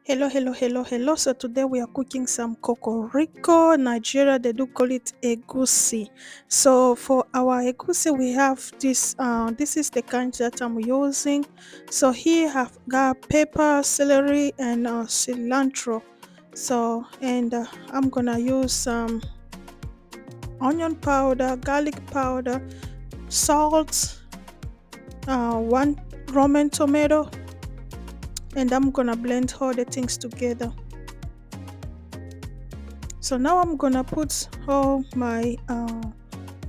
Hello. So today we are cooking some kokoriko. Nigeria, they do call it egusi. So for our egusi, we have this. This is the kind that I'm using. So here have got pepper, celery, and cilantro. So I'm gonna use some onion powder, garlic powder, salt, one Roman tomato, and I'm gonna blend all the things together. So now I'm gonna put all my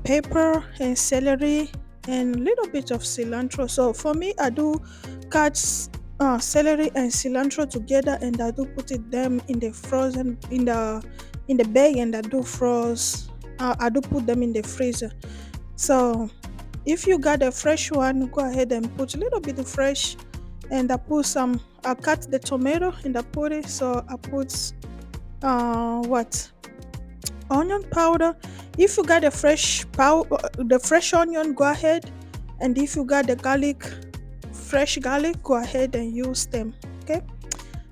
pepper and celery and a little bit of cilantro. So for me, I do cut celery and cilantro together, and I do put them in the frozen in the bag, and I do froze. I do put them in the freezer. So if you got a fresh one, go ahead and put a little bit of fresh, and I put some. I cut the tomato and I put it. So I put what onion powder. If you got the fresh onion, go ahead, and if you got the fresh garlic, go ahead and use them. Okay,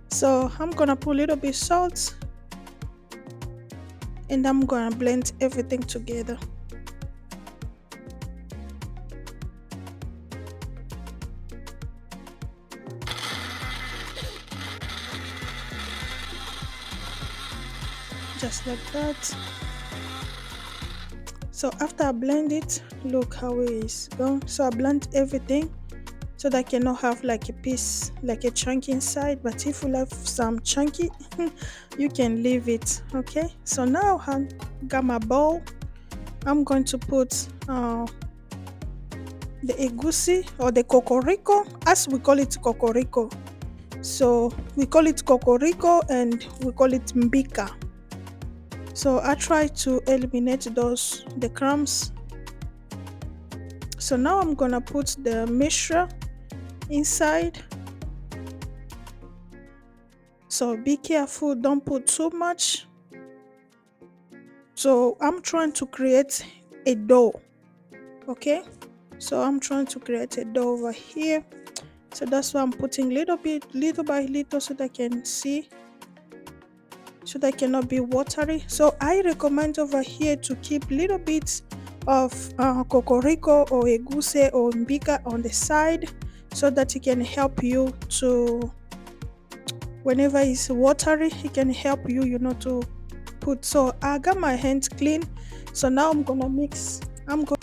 so I'm gonna put a little bit salt, and I'm gonna blend everything together. Just like that. So after I blend it, look how it is gone. So I blend everything so that I cannot have like a piece, like a chunk inside. But if you have some chunky, you can leave it. Okay, so now I got my bowl. I'm going to put the egusi or the kokoriko, as we call it kokoriko. So we call it kokoriko and we call it mbika. So I try to eliminate the crumbs. So now I'm gonna put the mixture inside. So be careful, don't put too much. So I'm trying to create a dough. Okay, so I'm trying to create a dough over here. So that's why I'm putting little by little, so that I can see, so that cannot be watery. So I recommend over here to keep little bits of kokoriko or egusi or mbika on the side, so that it can help you to, whenever it's watery, it can help you, to put. So I got my hands clean. So now I'm gonna mix.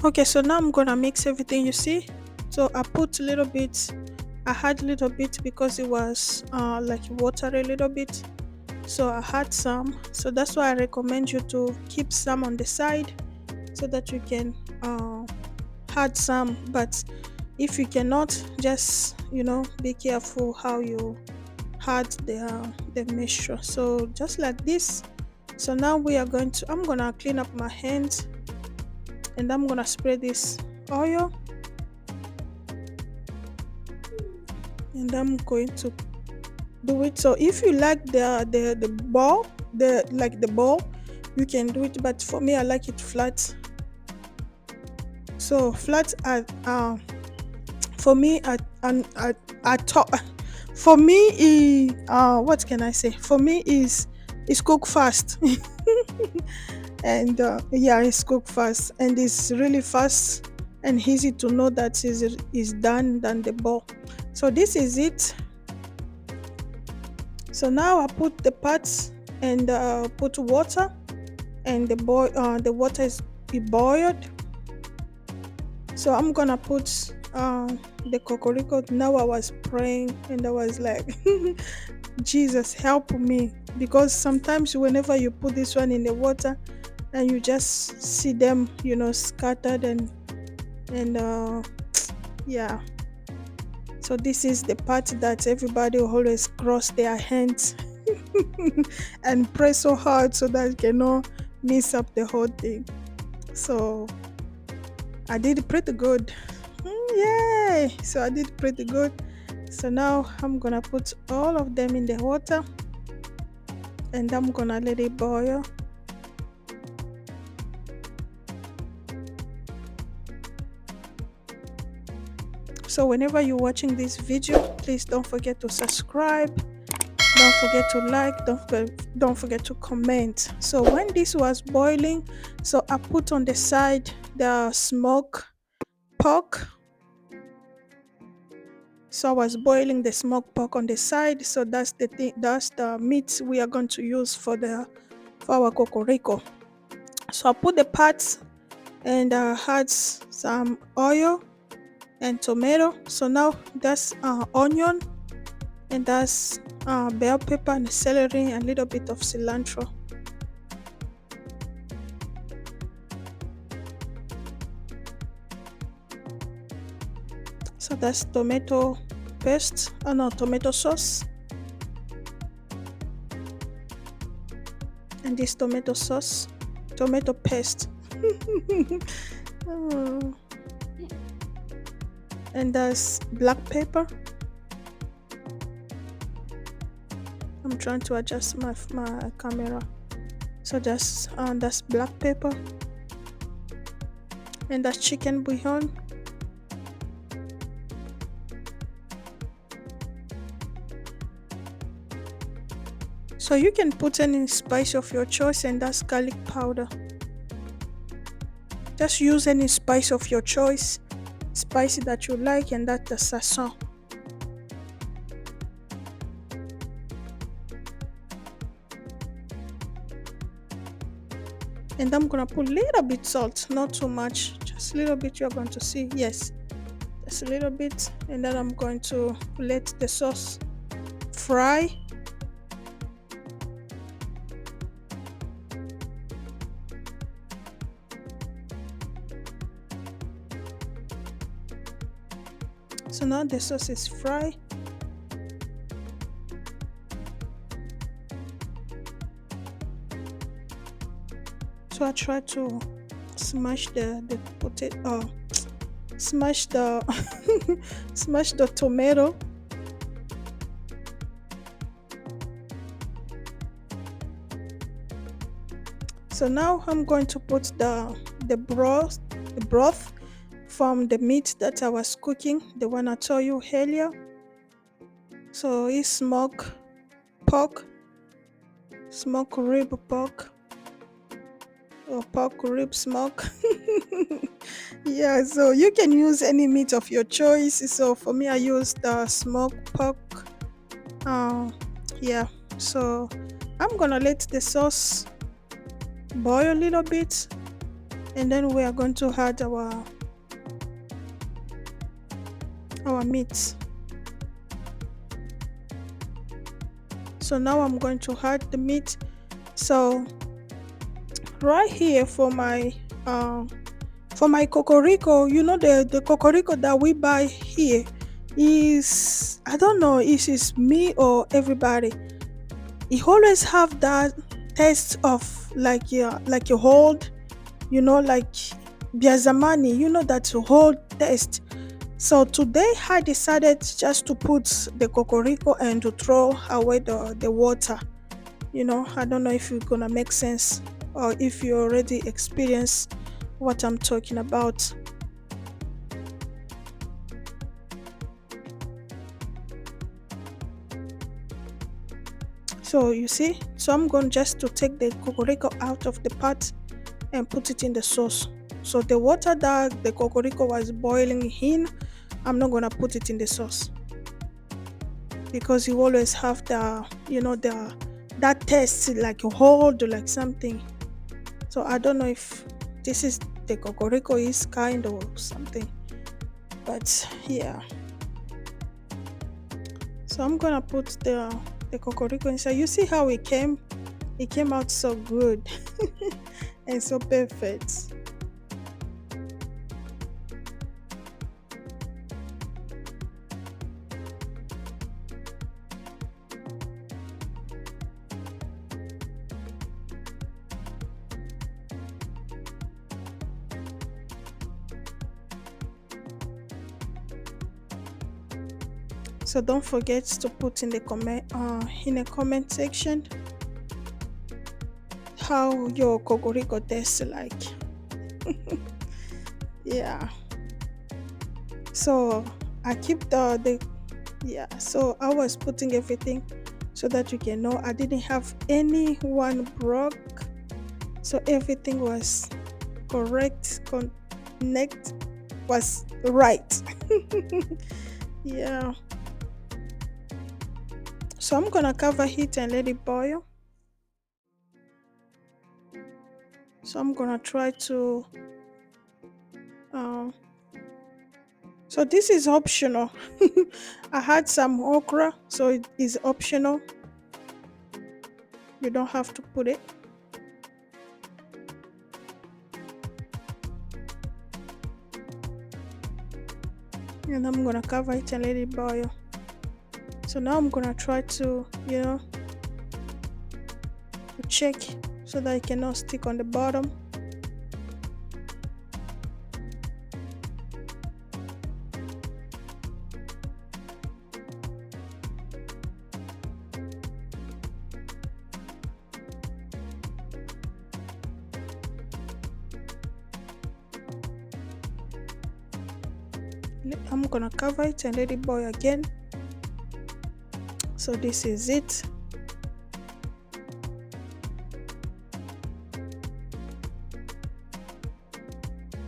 Okay, so now I'm gonna mix everything, you see. So I put a little bit, I had a little bit because it was like watery a little bit. So I had some. So that's why I recommend you to keep some on the side, so that you can add some. But if you cannot, just be careful how you add the mixture. So just like this. So now I'm gonna clean up my hands, and I'm gonna spray this oil, and I'm going to do it. So if you like the ball, the ball, you can do it, but for me I like it flat. So flat for me at top. For me, what can I say? For me is cook fast. And yeah, it's cook fast, and it's really fast and easy to know that is done than the ball. So this is it. So now I put the pots and put water, and the water is be boiled. So I'm gonna put the kokoriko. Now I was praying, and I was like, Jesus help me, because sometimes whenever you put this one in the water and you just see them scattered, and yeah. So this is the part that everybody will always cross their hands and pray so hard, so that you cannot mess up the whole thing. So I did pretty good. Yay! So I did pretty good. So now I'm gonna put all of them in the water, and I'm gonna let it boil. So whenever you're watching this video, please don't forget to subscribe. Don't forget to like, don't forget to comment. So when this was boiling, so I put on the side the smoked pork. So I was boiling the smoked pork on the side. So that's the thing, that's the meat we are going to use for our kokoriko. So I put the parts and had some oil and tomato. So now that's onion, and that's bell pepper and celery and a little bit of cilantro. So that's tomato paste, no, tomato sauce, and this tomato sauce, tomato paste. Oh, and that's black pepper. I'm trying to adjust my camera. So that's black pepper, and that's chicken bouillon. So you can put any spice of your choice, and that's garlic powder. Just use any spice of your choice, spicy that you like, and that's the sazon. And I'm gonna put a little bit salt, not too much, just a little bit. You're going to see, yes, just a little bit, and then I'm going to let the sauce fry. So now the sauce is fried. So I try to smash the potato, smash the smash the tomato. So now I'm going to put the broth from the meat that I was cooking, the one I told you earlier. So it's pork, smoked rib pork, or pork rib smoke. Yeah, so you can use any meat of your choice. So for me, I use the smoked pork. Uh, yeah, so I'm gonna let the sauce boil a little bit, and then we are going to add our meat. So now I'm going to add the meat. So right here for my kokoriko, the kokoriko that we buy here is, I don't know if it's me or everybody, it always have that taste of like a hold, like biazamani, that whole taste. So today I decided just to put the kokoriko and to throw away the water. I don't know if it's gonna make sense, or if you already experienced what I'm talking about. So you see, so I'm going just to take the kokoriko out of the pot and put it in the sauce. So the water that the kokoriko was boiling in, I'm not gonna put it in the sauce, because you always have that taste like a hold, like something. So I don't know if this is the kokoriko is kind or something, but yeah. So I'm gonna put the kokoriko inside. You see how it came out so good and so perfect. So don't forget to put in the comment section how your kokoriko tastes like. Yeah. So I keep the yeah. So I was putting everything so that you can know I didn't have anyone broke. So everything was correct, connect was right. Yeah. So I'm gonna cover it and let it boil. So I'm gonna try to um so this is optional. I had some okra, so it is optional. You don't have to put it. And I'm gonna cover it and let it boil. So now I'm gonna try to, to check so that it cannot stick on the bottom. I'm gonna cover it and let it boil again. So this is it.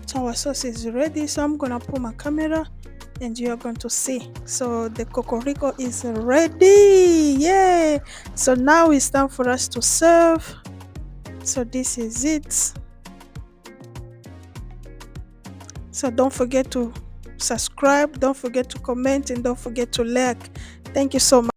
So our sauce is ready. So I'm gonna put my camera and you are going to see. So the kokoriko is ready. Yay! So now it's time for us to serve. So this is it. So don't forget to subscribe, don't forget to comment, and don't forget to like. Thank you so much.